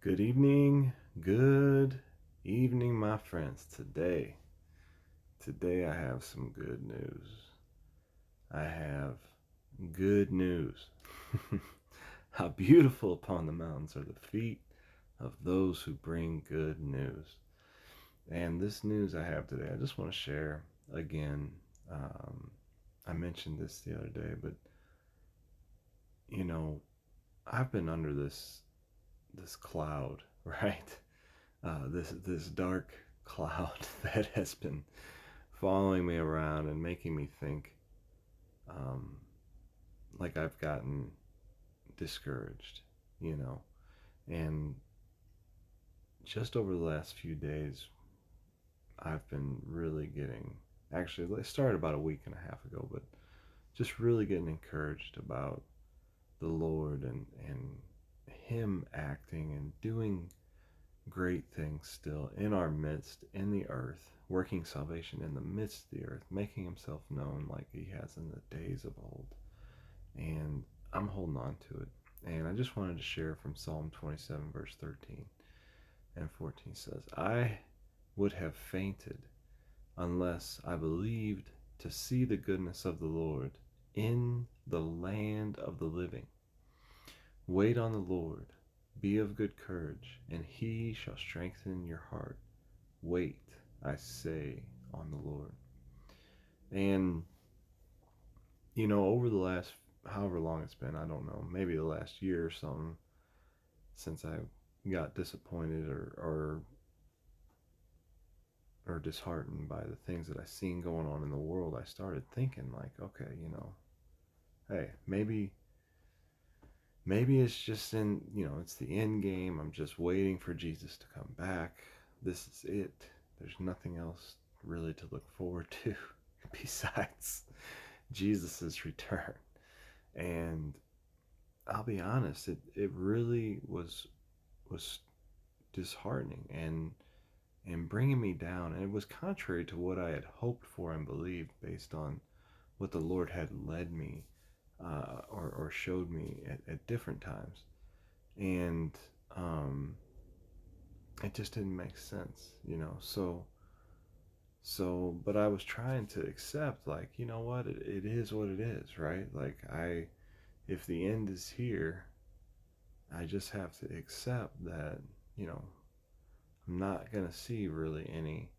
Good evening, my friends. Today I have some good news. I have good news. How beautiful upon the mountains are the feet of those who bring good news. And this news I have today, I just want to share again. Um, I mentioned this the other day, but you know, I've been under this cloud, right? This dark cloud that has been following me around and making me think um, like I've gotten discouraged, you know. And just over the last few days, I've been really getting, actually, it started about a week and a half ago, but just really getting encouraged about the Lord and Him acting and doing great things still in our midst, in the earth, working salvation in the midst of the earth, making Himself known like He has in the days of old. And I'm holding on to it. And I just wanted to share from Psalm 27, verse 13 and 14 says, I would have fainted unless I believed to see the goodness of the Lord in the land of the living. Wait on the Lord, be of good courage, and He shall strengthen your heart. Wait, I say, on the Lord. And, over the last however long it's been, I don't know, maybe the last year or something, since I got disappointed or disheartened by the things that I seen going on in the world, I started thinking like, okay, hey, maybe it's just it's the end game. I'm just waiting for Jesus to come back. This is it. There's nothing else really to look forward to besides Jesus's return. And I'll be honest, it really was disheartening and bringing me down. And it was contrary to what I had hoped for and believed based on what the Lord had led me or showed me at different times. And um, it just didn't make sense. But I was trying to accept, like, you know what, it is what it is, right? Like, if the end is here, I just have to accept that, you know, I'm not going to see really any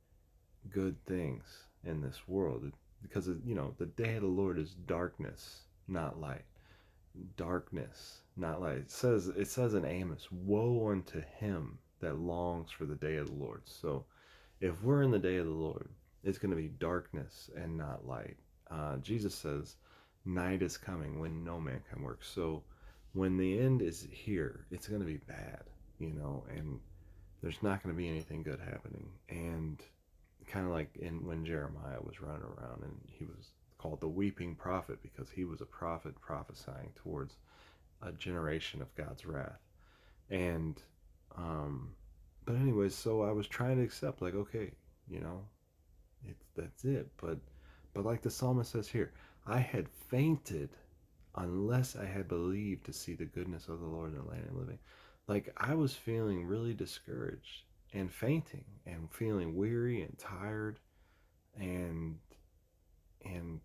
good things in this world because the day of the Lord is darkness, not light. Darkness, not light. It says in Amos, woe unto him that longs for the day of the Lord. So if we're in the day of the Lord, it's going to be darkness and not light. Jesus says night is coming when no man can work. So when the end is here, it's going to be bad, and there's not going to be anything good happening. And kind of like when Jeremiah was running around and he was called the weeping prophet because he was a prophet prophesying towards a generation of God's wrath. And um but anyways, so I was trying to accept, like, okay, you know, that's it. But like the psalmist says here, I had fainted unless I had believed to see the goodness of the Lord in the land of the living. Like, I was feeling really discouraged and fainting and feeling weary and tired and and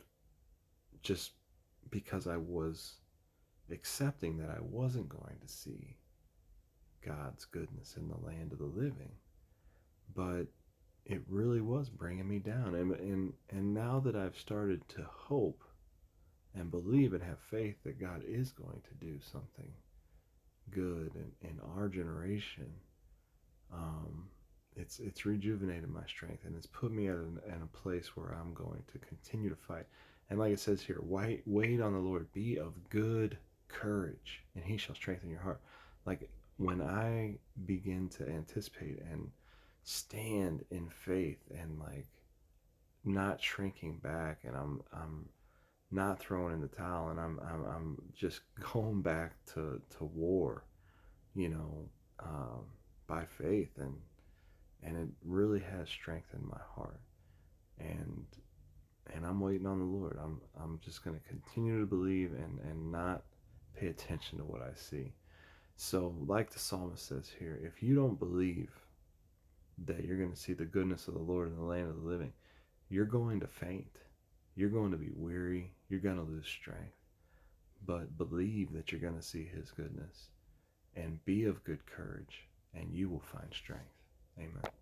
just because I was accepting that I wasn't going to see God's goodness in the land of the living. But it really was bringing me down. And now that I've started to hope and believe and have faith that God is going to do something good in our generation, um, it's rejuvenated my strength, and it's put me at a place where I'm going to continue to fight. And like it says here, wait on the Lord, be of good courage, and He shall strengthen your heart. Like, when I begin to anticipate and stand in faith and, like, not shrinking back, and I'm not throwing in the towel, and I'm just going back to war, you know, um, by faith, and it really has strengthened my heart. And I'm waiting on the Lord. I'm just going to continue to believe and not pay attention to what I see. So, like the psalmist says here, if you don't believe that you're going to see the goodness of the Lord in the land of the living, you're going to faint. You're going to be weary. You're going to lose strength. But believe that you're going to see his goodness and be of good courage, and you will find strength. Amen.